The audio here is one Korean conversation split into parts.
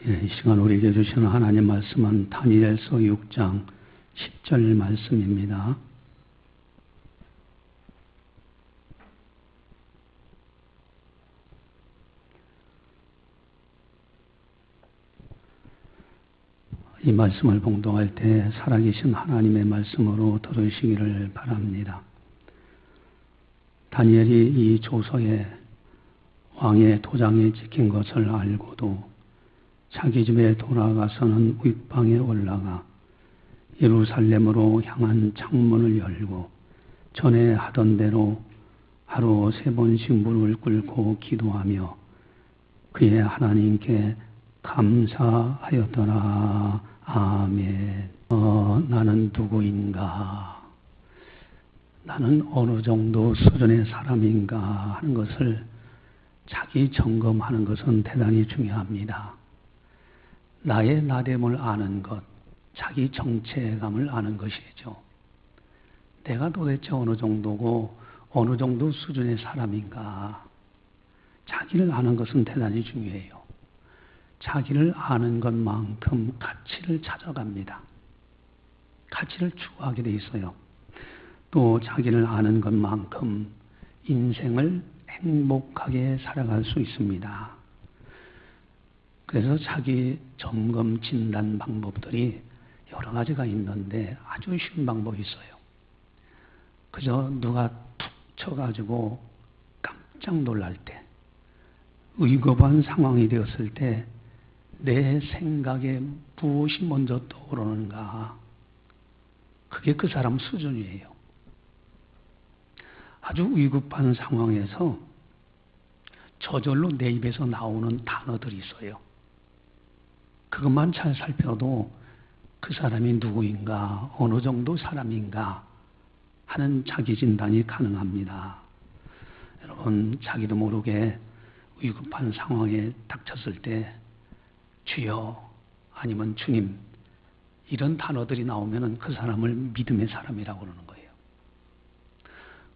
이 시간 우리에게 주시는 하나님 말씀은 다니엘서 6장 10절 말씀입니다. 이 말씀을 봉독할 때 살아계신 하나님의 말씀으로 들으시기를 바랍니다. 다니엘이 이 조서에 왕의 도장에 찍힌 것을 알고도 자기 집에 돌아가서는 윗방에 올라가 예루살렘으로 향한 창문을 열고 전에 하던 대로 하루 3번씩 무릎을 꿇고 기도하며 그의 하나님께 감사하였더라. 아멘. 나는 누구인가? 나는 어느 정도 수준의 사람인가 하는 것을 자기 점검하는 것은 대단히 중요합니다. 나의 나됨을 아는 것, 자기 정체감을 아는 것이죠. 내가 도대체 어느 정도고 어느 정도 수준의 사람인가? 자기를 아는 것은 대단히 중요해요. 자기를 아는 것만큼 가치를 찾아갑니다. 가치를 추구하게 돼 있어요. 또 자기를 아는 것만큼 인생을 행복하게 살아갈 수 있습니다. 그래서 자기 점검 진단 방법들이 여러 가지가 있는데 아주 쉬운 방법이 있어요. 그저 누가 툭 쳐가지고 깜짝 놀랄 때, 위급한 상황이 되었을 때 내 생각에 무엇이 먼저 떠오르는가? 그게 그 사람 수준이에요. 아주 위급한 상황에서 저절로 내 입에서 나오는 단어들이 있어요. 그것만 잘 살펴도 그 사람이 누구인가, 어느 정도 사람인가 하는 자기 진단이 가능합니다. 여러분, 자기도 모르게 위급한 상황에 닥쳤을 때 주여 아니면 주님 이런 단어들이 나오면 그 사람을 믿음의 사람이라고 그러는 거예요.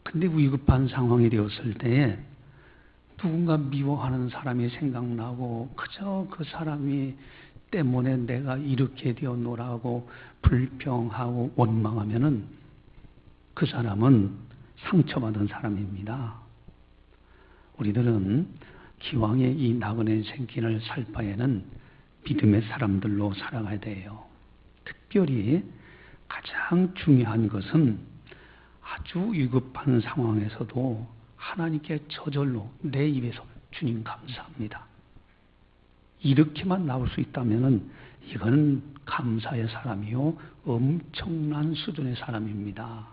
근데 위급한 상황이 되었을 때에 누군가 미워하는 사람이 생각나고 그저 그 사람이 때문에 내가 이렇게 되었노라고 불평하고 원망하면은 그 사람은 상처받은 사람입니다. 우리들은 기왕에 이 나그네 생kin을 살 바에는 믿음의 사람들로 살아가야 돼요. 특별히 가장 중요한 것은 아주 위급한 상황에서도 하나님께 저절로 내 입에서 주님 감사합니다. 이렇게만 나올 수 있다면 이건 감사의 사람이요 엄청난 수준의 사람입니다.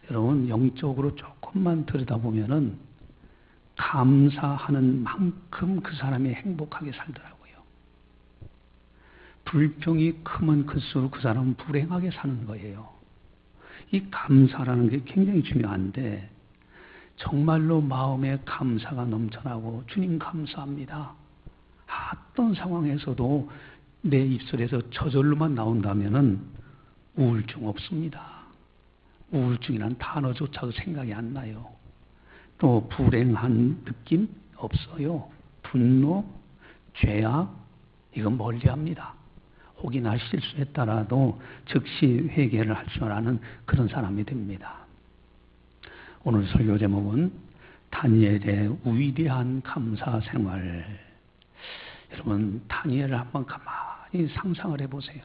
여러분 영적으로 조금만 들여다보면 감사하는 만큼 그 사람이 행복하게 살더라고요. 불평이 크면 클수록 그 사람은 불행하게 사는 거예요. 이 감사라는 게 굉장히 중요한데 정말로 마음에 감사가 넘쳐나고 주님 감사합니다. 어떤 상황에서도 내 입술에서 저절로만 나온다면은 우울증 없습니다. 우울증이란 단어조차도 생각이 안 나요. 또 불행한 느낌 없어요. 분노, 죄악 이건 멀리합니다. 혹이나 실수했더라도 즉시 회개를 할 줄 아는 그런 사람이 됩니다. 오늘 설교 제목은 다니엘의 위대한 감사 생활. 여러분 다니엘을 한번 가만히 상상을 해보세요.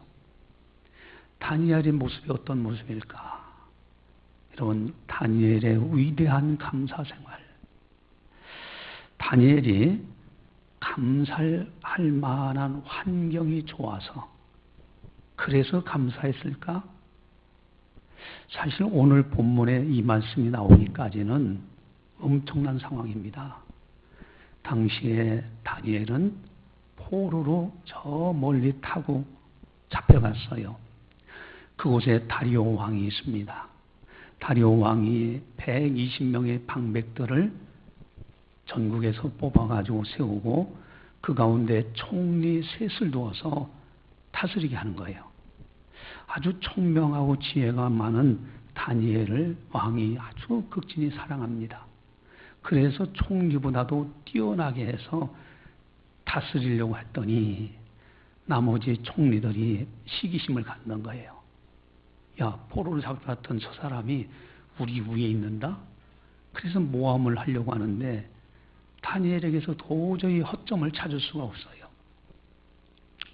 다니엘의 모습이 어떤 모습일까? 여러분 다니엘의 위대한 감사 생활. 다니엘이 감사할 만한 환경이 좋아서 그래서 감사했을까? 사실 오늘 본문에 이 말씀이 나오기까지는 엄청난 상황입니다. 당시에 다니엘은 포로로 저 멀리 타고 잡혀갔어요. 그곳에 다리오 왕이 있습니다. 다리오 왕이 120명의 방백들을 전국에서 뽑아가지고 세우고 그 가운데 총리 셋을 두어서 다스리게 하는 거예요. 아주 총명하고 지혜가 많은 다니엘을 왕이 아주 극진히 사랑합니다. 그래서 총리보다도 뛰어나게 해서 다스리려고 했더니 나머지 총리들이 시기심을 갖는 거예요. 야, 포로를 잡았던 저 사람이 우리 위에 있는다? 그래서 모함을 하려고 하는데 다니엘에게서 도저히 허점을 찾을 수가 없어요.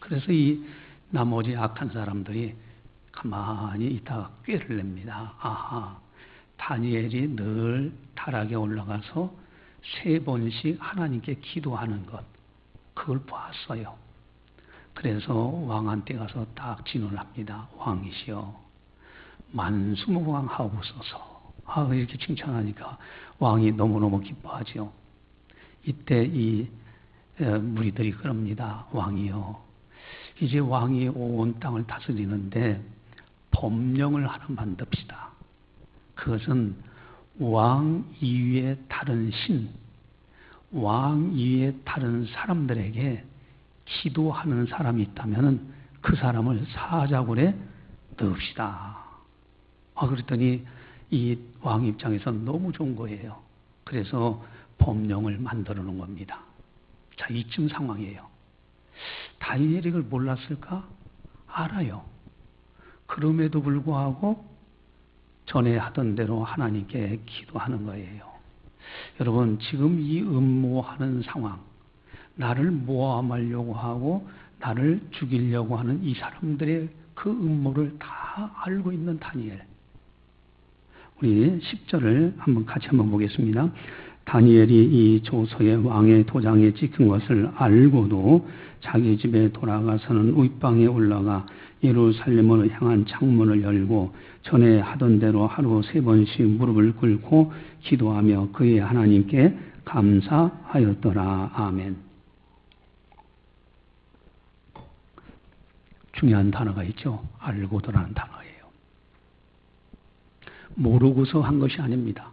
그래서 이 나머지 악한 사람들이 가만히 있다가 꾀를 냅니다. 아하, 다니엘이 늘 타락에 올라가서 3번씩 하나님께 기도하는 것, 그걸 봤어요. 그래서 왕한테 가서 딱 진언을 합니다. 왕이시여, 만수무강하옵소서. 이렇게 칭찬하니까 왕이 너무너무 기뻐하죠. 이때 이 무리들이 그럽니다. 왕이여, 이제 왕이 온 땅을 다스리는데 법령을 하나 만듭시다. 그것은 왕 이외에 다른 신, 왕 이외에 다른 사람들에게 기도하는 사람이 있다면 그 사람을 사자굴에 넣읍시다. 그랬더니 이 왕 입장에서 너무 좋은 거예요. 그래서 법령을 만들어 놓은 겁니다. 자, 이쯤 상황이에요. 다니엘이 이걸 몰랐을까? 알아요. 그럼에도 불구하고 전에 하던 대로 하나님께 기도하는 거예요. 여러분, 지금 이 음모하는 상황, 나를 모함하려고 하고 나를 죽이려고 하는 이 사람들의 그 음모를 다 알고 있는 다니엘. 우리 10절을 같이 한번 보겠습니다. 다니엘이 이 조서의 왕의 도장에 찍힌 것을 알고도 자기 집에 돌아가서는 윗방에 올라가 예루살렘으로 향한 창문을 열고 전에 하던 대로 하루 3번씩 무릎을 꿇고 기도하며 그의 하나님께 감사하였더라. 아멘. 중요한 단어가 있죠. 알고도라는 단어예요. 모르고서 한 것이 아닙니다.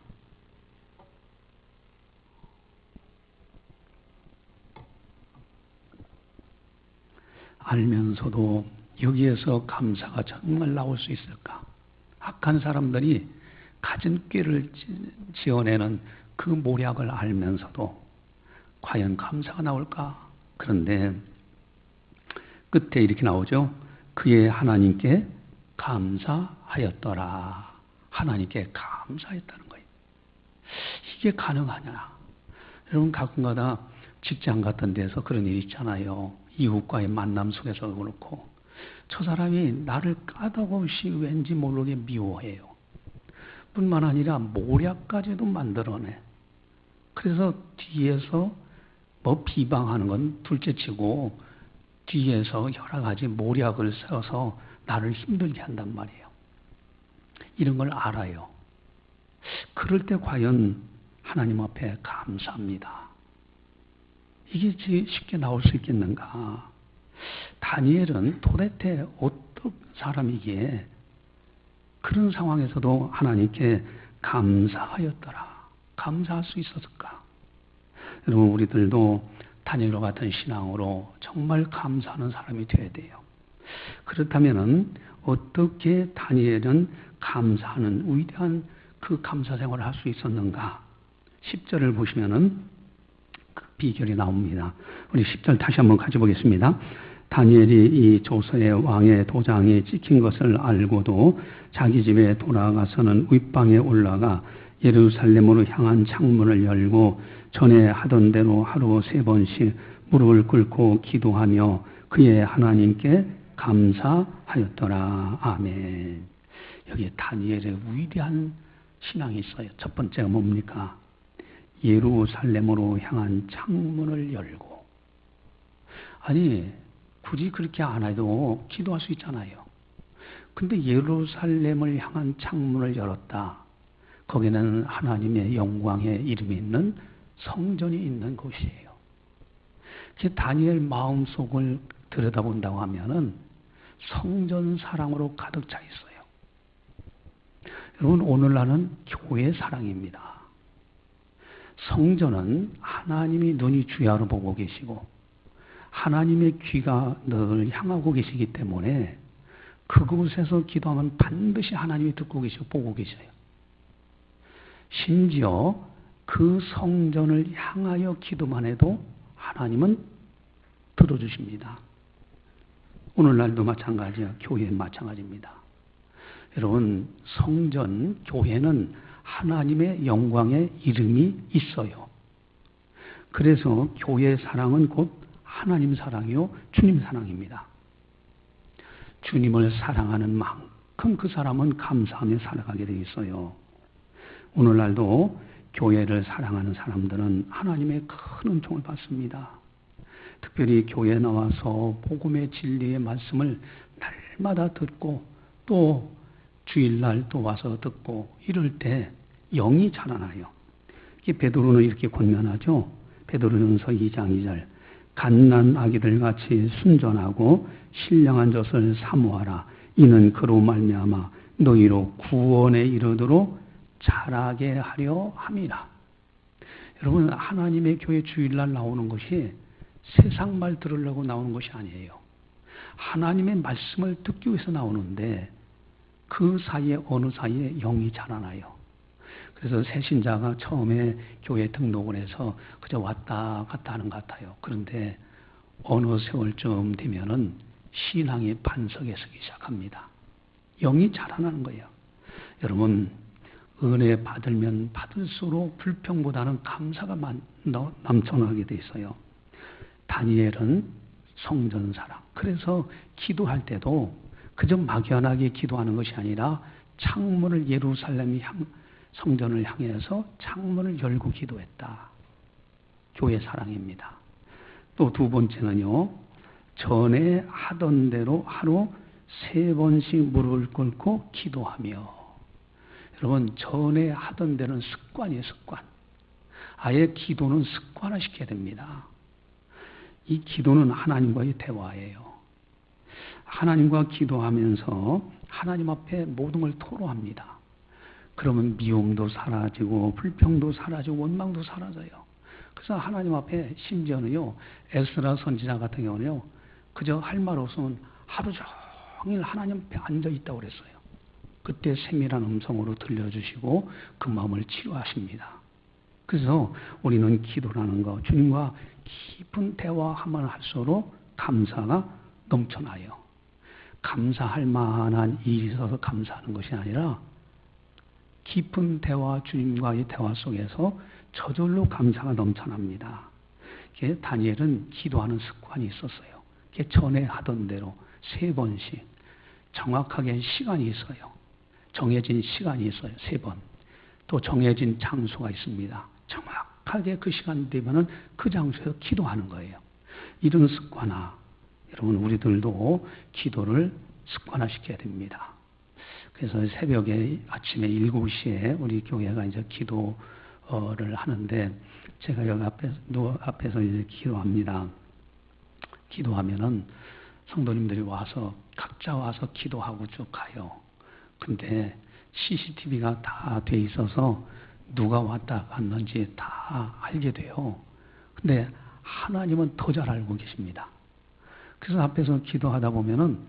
알면서도 여기에서 감사가 정말 나올 수 있을까? 악한 사람들이 가진 꾀를 지어내는 그 모략을 알면서도 과연 감사가 나올까? 그런데 끝에 이렇게 나오죠. 그의 하나님께 감사하였더라. 하나님께 감사했다는 거예요. 이게 가능하냐? 여러분, 가끔가다 직장 같은 데서 그런 일 있잖아요. 이웃과의 만남 속에서도 그렇고 저 사람이 나를 까다없이 왠지 모르게 미워해요. 뿐만 아니라 모략까지도 만들어내. 그래서 뒤에서 뭐 비방하는 건 둘째치고 뒤에서 여러 가지 모략을 써서 나를 힘들게 한단 말이에요. 이런 걸 알아요. 그럴 때 과연 하나님 앞에 감사합니다. 이게 쉽게 나올 수 있겠는가? 다니엘은 도대체 어떤 사람이기에 그런 상황에서도 하나님께 감사하였더라. 감사할 수 있었을까? 여러분, 우리들도 다니엘과 같은 신앙으로 정말 감사하는 사람이 되어야 돼요. 그렇다면 어떻게 다니엘은 감사하는 위대한 그 감사 생활을 할 수 있었는가? 10절을 보시면은 그 비결이 나옵니다. 우리 10절 다시 한번 같이 보겠습니다. 다니엘이 이 조서의 왕의 도장에 찍힌 것을 알고도 자기 집에 돌아가서는 윗방에 올라가 예루살렘으로 향한 창문을 열고 전에 하던 대로 하루 3번씩 무릎을 꿇고 기도하며 그의 하나님께 감사하였더라. 아멘. 여기에 다니엘의 위대한 신앙이 있어요. 첫 번째가 뭡니까? 예루살렘으로 향한 창문을 열고. 아니, 굳이 그렇게 안 해도 기도할 수 있잖아요. 근데 예루살렘을 향한 창문을 열었다. 거기는 하나님의 영광의 이름이 있는 성전이 있는 곳이에요. 다니엘 마음속을 들여다본다고 하면은 성전 사랑으로 가득 차 있어요. 여러분, 오늘날은 교회 사랑입니다. 성전은 하나님이 눈이 주야로 보고 계시고 하나님의 귀가 늘 향하고 계시기 때문에 그곳에서 기도하면 반드시 하나님이 듣고 계시고 보고 계셔요. 심지어 그 성전을 향하여 기도만 해도 하나님은 들어주십니다. 오늘날도 마찬가지야. 교회 마찬가지입니다. 여러분, 성전, 교회는 하나님의 영광의 이름이 있어요. 그래서 교회의 사랑은 곧 하나님 사랑이요, 주님 사랑입니다. 주님을 사랑하는 만큼 그 사람은 감사하며 살아가게 되어 있어요. 오늘날도 교회를 사랑하는 사람들은 하나님의 큰 은총을 받습니다. 특별히 교회에 나와서 복음의 진리의 말씀을 날마다 듣고 또 주일날 또 와서 듣고 이럴 때 영이 자라나요. 베드로는 이렇게 권면하죠. 베드로전서 2장 2절 갓난 아기들 같이 순전하고 신령한 젖을 사모하라. 이는 그로 말미암아 너희로 구원에 이르도록 자라게 하려 함이라. 여러분, 하나님의 교회 주일날 나오는 것이 세상 말 들으려고 나오는 것이 아니에요. 하나님의 말씀을 듣기 위해서 나오는데 그 사이에 어느 사이에 영이 자라나요. 그래서 새신자가 처음에 교회 등록을 해서 그저 왔다 갔다 하는 것 같아요. 그런데 어느 세월쯤 되면은 신앙이 반석에 서기 시작합니다. 영이 자라나는 거예요. 여러분, 은혜 받으면 받을수록 불평보다는 감사가 넘쳐나게 돼 있어요. 다니엘은 성전 사랑. 그래서 기도할 때도 그저 막연하게 기도하는 것이 아니라 창문을 예루살렘 성전을 향해서 창문을 열고 기도했다. 교회 사랑입니다. 또 두 번째는요. 전에 하던 대로 하루 3번씩 무릎을 꿇고 기도하며. 여러분, 전에 하던 대로는 습관이에요. 습관. 아예 기도는 습관화시켜야 됩니다. 이 기도는 하나님과의 대화예요. 하나님과 기도하면서 하나님 앞에 모든 걸 토로합니다. 그러면 미움도 사라지고 불평도 사라지고 원망도 사라져요. 그래서 하나님 앞에 심지어는요, 에스라 선지자 같은 경우는요, 그저 할 말 없으면 하루 종일 하나님 앞에 앉아 있다고 그랬어요. 그때 세밀한 음성으로 들려주시고 그 마음을 치유하십니다. 그래서 우리는 기도라는 거, 주님과 깊은 대화하면 할수록 감사가 넘쳐나요. 감사할 만한 일이 있어서 감사하는 것이 아니라 깊은 대화, 주님과의 대화 속에서 저절로 감사가 넘쳐납니다. 다니엘은 기도하는 습관이 있었어요. 전에 하던 대로 3번씩 정확하게 시간이 있어요. 정해진 시간이 있어요. 3번. 또 정해진 장소가 있습니다. 정확하게 그 시간 되면은 그 장소에서 기도하는 거예요. 이런 습관화. 여러분, 우리들도 기도를 습관화시켜야 됩니다. 그래서 새벽에 아침에 7시에 우리 교회가 이제 기도를 하는데 제가 여기 앞에서 이제 기도합니다. 기도하면은 성도님들이 와서 각자 와서 기도하고 쭉 가요. 근데 CCTV가 다 돼 있어서 누가 왔다 갔는지 다 알게 돼요. 근데 하나님은 더 잘 알고 계십니다. 그래서 앞에서 기도하다 보면은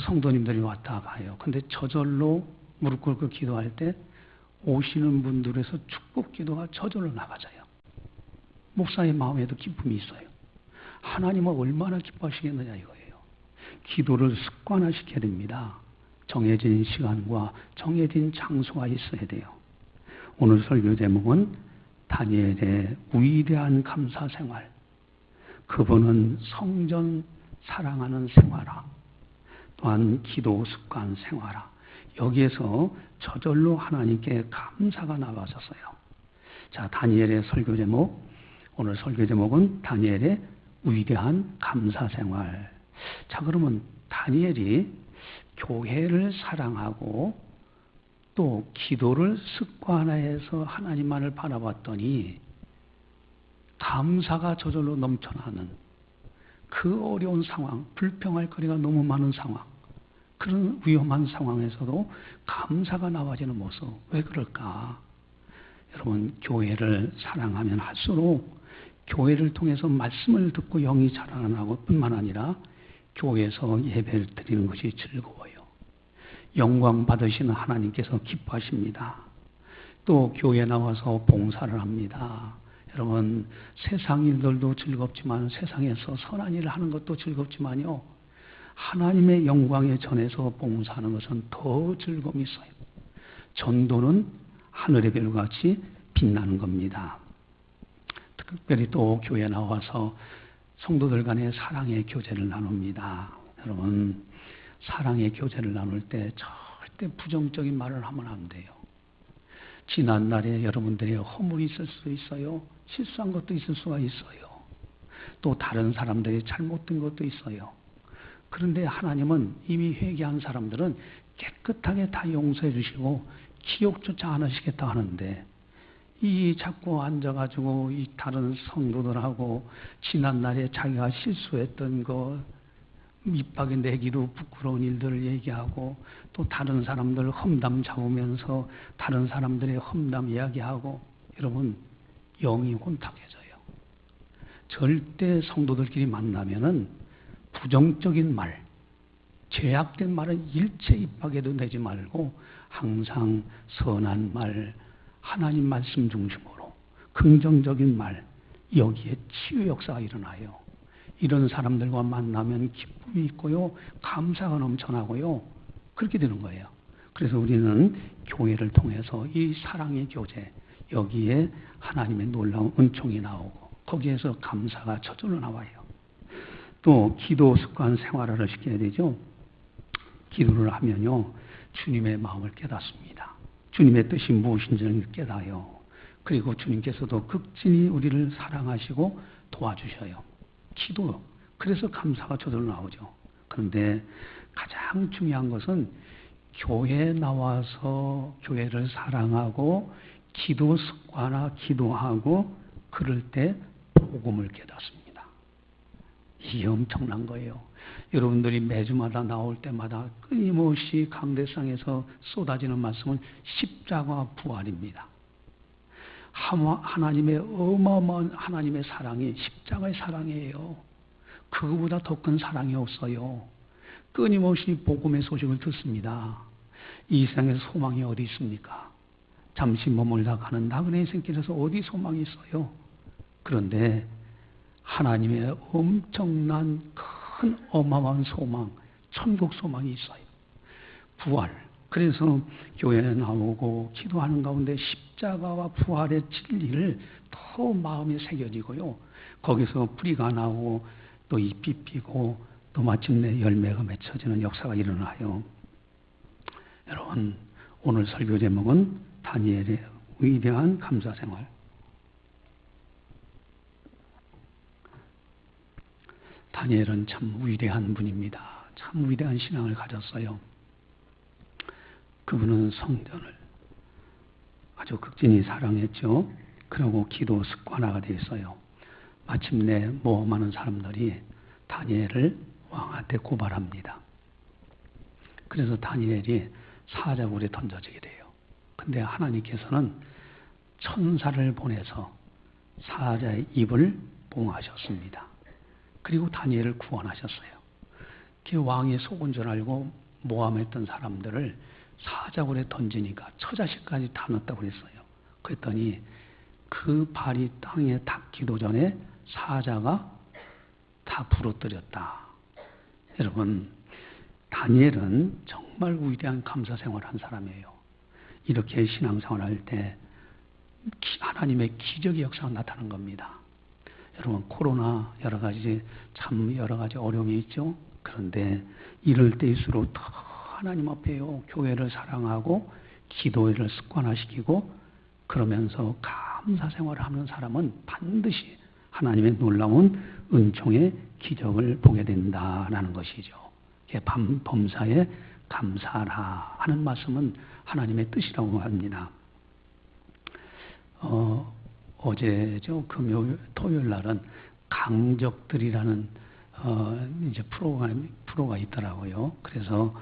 성도님들이 왔다 가요. 근데 저절로 무릎 꿇고 기도할 때 오시는 분들에서 축복 기도가 저절로 나가져요. 목사의 마음에도 기쁨이 있어요. 하나님은 얼마나 기뻐하시겠느냐 이거예요. 기도를 습관화시켜야 됩니다. 정해진 시간과 정해진 장소가 있어야 돼요. 오늘 설교 제목은 다니엘의 위대한 감사 생활. 그분은 성전 사랑하는 생활화. 또한 기도 습관 생활화. 여기에서 저절로 하나님께 감사가 나와졌어요. 자, 다니엘의 설교 제목. 오늘 설교 제목은 다니엘의 위대한 감사 생활. 자, 그러면 다니엘이 교회를 사랑하고 또 기도를 습관화해서 하나님만을 바라봤더니 감사가 저절로 넘쳐나는 그 어려운 상황, 불평할 거리가 너무 많은 상황, 그런 위험한 상황에서도 감사가 나와지는 모습. 왜 그럴까? 여러분, 교회를 사랑하면 할수록 교회를 통해서 말씀을 듣고 영이 자라나고 뿐만 아니라 교회에서 예배를 드리는 것이 즐거워요. 영광 받으시는 하나님께서 기뻐하십니다. 또 교회에 나와서 봉사를 합니다. 여러분, 세상 일들도 즐겁지만 세상에서 선한 일을 하는 것도 즐겁지만요. 하나님의 영광에 전해서 봉사하는 것은 더 즐거움이 있어요. 전도는 하늘의 별같이 빛나는 겁니다. 특별히 또 교회에 나와서 성도들 간의 사랑의 교제를 나눕니다. 여러분, 사랑의 교제를 나눌 때 절대 부정적인 말을 하면 안 돼요. 지난날에 여러분들의 허물이 있을 수 있어요. 실수한 것도 있을 수가 있어요. 또 다른 사람들이 잘못된 것도 있어요. 그런데 하나님은 이미 회개한 사람들은 깨끗하게 다 용서해 주시고 기억조차 안 하시겠다 하는데, 이 자꾸 앉아가지고 이 다른 성도들하고 지난날에 자기가 실수했던 거 밑박에 내기도 부끄러운 일들을 얘기하고, 또 다른 사람들 험담 잡으면서 다른 사람들의 험담 이야기하고, 여러분, 영이 혼탁해져요. 절대 성도들끼리 만나면은 부정적인 말, 죄악된 말은 일체 입 밖에도 내지 말고 항상 선한 말, 하나님 말씀 중심으로 긍정적인 말, 여기에 치유 역사가 일어나요. 이런 사람들과 만나면 기쁨이 있고요, 감사가 넘쳐나고요, 그렇게 되는 거예요. 그래서 우리는 교회를 통해서 이 사랑의 교제, 여기에 하나님의 놀라운 은총이 나오고 거기에서 감사가 저절로 나와요. 또 기도 습관 생활을 시켜야 되죠. 기도를 하면요, 주님의 마음을 깨닫습니다. 주님의 뜻이 무엇인지를 깨닫아요. 그리고 주님께서도 극진히 우리를 사랑하시고 도와주셔요. 기도, 그래서 감사가 저절로 나오죠. 그런데 가장 중요한 것은 교회에 나와서 교회를 사랑하고 기도 습관화 기도하고 그럴 때 복음을 깨닫습니다. 이게 엄청난 거예요. 여러분들이 매주마다 나올 때마다 끊임없이 강대상에서 쏟아지는 말씀은 십자가 부활입니다. 하나님의 어마어마한 하나님의 사랑이 십자가의 사랑이에요. 그거보다 더 큰 사랑이 없어요. 끊임없이 복음의 소식을 듣습니다. 이 세상에 소망이 어디 있습니까? 잠시 머물다 가는 나그네 인생길에서 어디 소망이 있어요? 그런데 하나님의 엄청난 큰 어마어마한 소망, 천국 소망이 있어요. 부활. 그래서 교회에 나오고 기도하는 가운데 십자가와 부활의 진리를 더 마음에 새겨지고요. 거기서 뿌리가 나오고 또 잎이 피고 또 마침내 열매가 맺혀지는 역사가 일어나요. 여러분, 오늘 설교 제목은 다니엘의 위대한 감사생활. 다니엘은 참 위대한 분입니다. 참 위대한 신앙을 가졌어요. 그분은 성전을 아주 극진히 사랑했죠. 그리고 기도 습관화가 되어 있어요. 마침내 모험하는 사람들이 다니엘을 왕한테 고발합니다. 그래서 다니엘이 사자굴에 던져지게 돼요. 근데 하나님께서는 천사를 보내서 사자의 입을 봉하셨습니다. 그리고 다니엘을 구원하셨어요. 그 왕이 속은 줄 알고 모함했던 사람들을 사자굴에 던지니까 처자식까지 다 넣었다고 그랬어요. 그랬더니 그 발이 땅에 닿기도 전에 사자가 다 부러뜨렸다. 여러분, 다니엘은 정말 위대한 감사 생활을 한 사람이에요. 이렇게 신앙생활을 할 때 하나님의 기적의 역사가 나타나는 겁니다. 여러분, 코로나 여러 가지 어려움이 있죠. 그런데 이럴 때일수록 더 하나님 앞에요, 교회를 사랑하고 기도를 습관화시키고 그러면서 감사 생활을 하는 사람은 반드시 하나님의 놀라운 은총의 기적을 보게 된다라는 것이죠. 범사에 감사하라 하는 말씀은 하나님의 뜻이라고 합니다. 어제죠, 토요일 날은 강적들이라는 이제 프로가 있더라고요. 그래서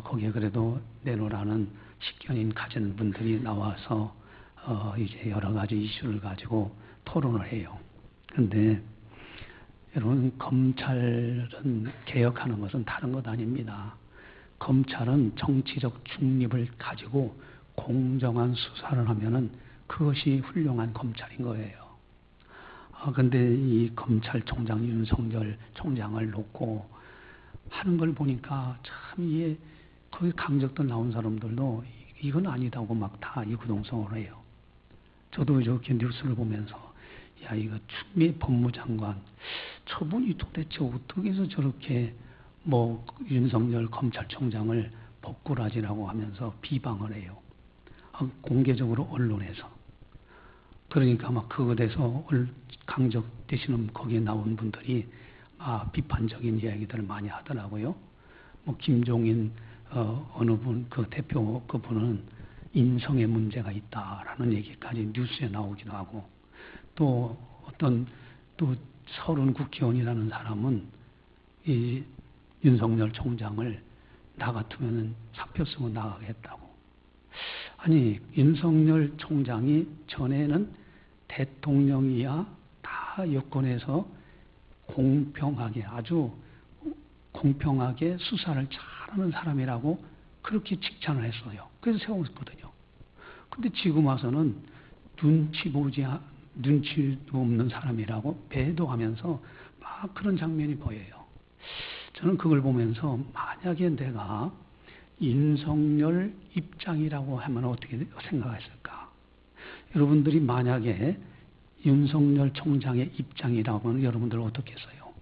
거기에 그래도 내노라는 식견인 가진 분들이 나와서 이제 여러 가지 이슈를 가지고 토론을 해요. 그런데 여러분, 검찰은 개혁하는 것은 다른 것 아닙니다. 검찰은 정치적 중립을 가지고 공정한 수사를 하면은 그것이 훌륭한 검찰인 거예요. 근데 이 검찰총장 윤석열 총장을 놓고 하는 걸 보니까 참 이게 거기 강적들 나온 사람들도 이건 아니다고 막 다 이구동성을 해요. 저도 이렇게 뉴스를 보면서 야 이거 추미애 법무장관 저분이 도대체 어떻게 해서 저렇게 뭐 윤석열 검찰총장을 법꾸라지라고 하면서 비방을 해요. 공개적으로 언론에서. 그러니까 막 그거에 대해서 강적 되시는 거기에 나온 분들이 비판적인 이야기들을 많이 하더라고요. 뭐 김종인 어느 분 그 대표 그분은 인성에 문제가 있다라는 얘기까지 뉴스에 나오기도 하고 또 어떤 또 서른 국회의원이라는 사람은 이 윤석열 총장을 나 같으면은 사표 쓰고 나가겠다고. 아니 윤석열 총장이 전에는 대통령이야 다 여권에서 공평하게 아주 공평하게 수사를 잘하는 사람이라고 그렇게 칭찬을 했어요. 그래서 세웠거든요. 근데 지금 와서는 눈치도 없는 사람이라고 배도하면서 막 그런 장면이 보여요. 저는 그걸 보면서 만약에 내가 윤석열 입장이라고 하면 어떻게 생각했을까? 여러분들이 만약에 윤석열 총장의 입장이라고 하면 여러분들 어떻게 했어요?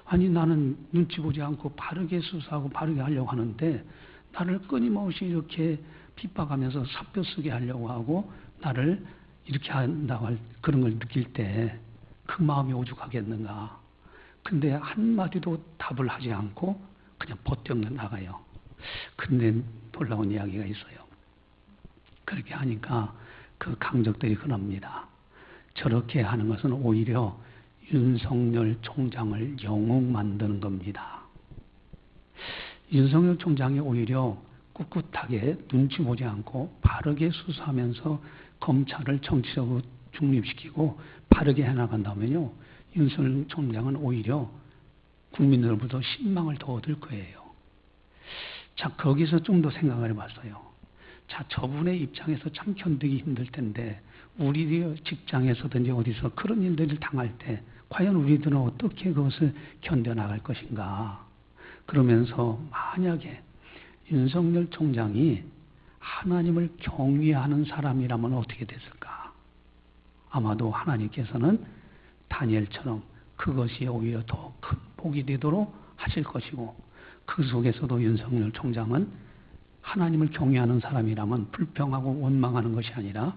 아니 나는 눈치 보지 않고 바르게 수사하고 바르게 하려고 하는데 나를 끊임없이 이렇게 핍박하면서 사표 쓰게 하려고 하고 나를 이렇게 한다고 그런 걸 느낄 때 그 마음이 오죽하겠는가. 근데 한마디도 답을 하지 않고 그냥 버텨 나가요. 근데 놀라운 이야기가 있어요. 그렇게 하니까 그 강적들이 그럽니다. 저렇게 하는 것은 오히려 윤석열 총장을 영웅 만드는 겁니다. 윤석열 총장이 오히려 꿋꿋하게 눈치 보지 않고 바르게 수사하면서 검찰을 정치적으로 중립시키고 바르게 해나간다면요. 윤석열 총장은 오히려 국민들로부터 신망을 더 얻을 거예요. 자, 거기서 좀 더 생각을 해봤어요. 자, 저분의 입장에서 참 견디기 힘들 텐데 우리 직장에서든지 어디서 그런 일들을 당할 때 과연 우리들은 어떻게 그것을 견뎌나갈 것인가. 그러면서 만약에 윤석열 총장이 하나님을 경외하는 사람이라면 어떻게 됐을까? 아마도 하나님께서는 다니엘처럼 그것이 오히려 더 큰 복이 되도록 하실 것이고 그 속에서도 윤석열 총장은 하나님을 경외하는 사람이라면 불평하고 원망하는 것이 아니라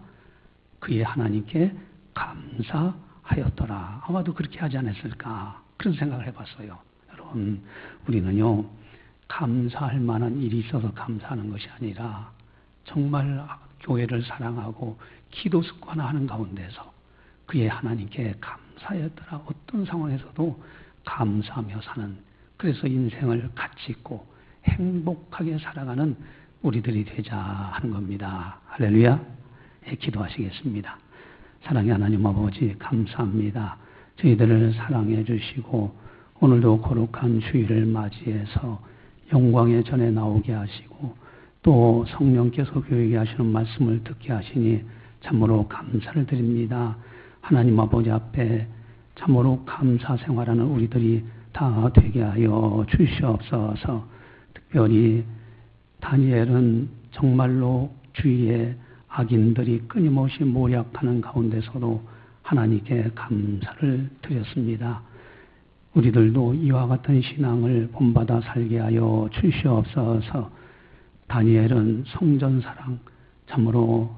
그의 하나님께 감사하였더라. 아마도 그렇게 하지 않았을까? 그런 생각을 해봤어요. 여러분, 우리는요, 감사할 만한 일이 있어서 감사하는 것이 아니라 정말 교회를 사랑하고 기도 습관화하는 가운데서 그의 하나님께 감사하였더라. 어떤 상황에서도 감사하며 사는, 그래서 인생을 가치 있고 행복하게 살아가는 우리들이 되자 하는 겁니다. 할렐루야. 네, 기도하시겠습니다. 사랑의 하나님 아버지 감사합니다. 저희들을 사랑해 주시고 오늘도 거룩한 주일을 맞이해서 영광의 전에 나오게 하시고 또 성령께서 교육에 하시는 말씀을 듣게 하시니 참으로 감사를 드립니다. 하나님 아버지 앞에 참으로 감사 생활하는 우리들이 다 되게 하여 주시옵소서. 특별히 다니엘은 정말로 주위에 악인들이 끊임없이 모략하는 가운데서도 하나님께 감사를 드렸습니다. 우리들도 이와 같은 신앙을 본받아 살게 하여 주시옵소서. 다니엘은 성전 사랑, 참으로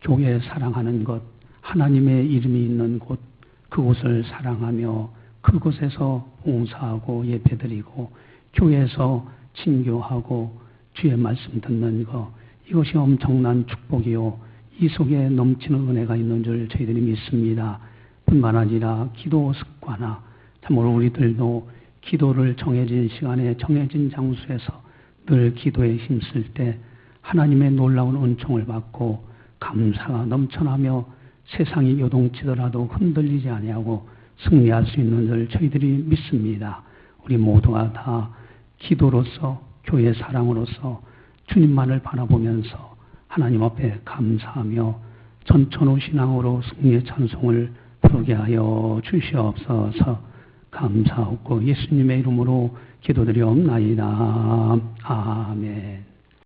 교회 사랑하는 것, 하나님의 이름이 있는 곳, 그곳을 사랑하며 그곳에서 봉사하고 예배드리고 교회에서 친교하고 주의 말씀 듣는 것, 이것이 엄청난 축복이요 이 속에 넘치는 은혜가 있는 줄 저희들이 믿습니다. 뿐만 아니라 기도 습관화, 참으로 우리들도 기도를 정해진 시간에 정해진 장소에서 늘 기도에 힘쓸 때 하나님의 놀라운 은총을 받고 감사가 넘쳐나며 세상이 요동치더라도 흔들리지 아니하고 승리할 수 있는 줄 저희들이 믿습니다. 우리 모두가 다 기도로서 교회 사랑으로서 주님만을 바라보면서 하나님 앞에 감사하며 전천후 신앙으로 승리의 찬송을 부르게 하여 주시옵소서. 감사하고 예수님의 이름으로 기도드리옵나이다.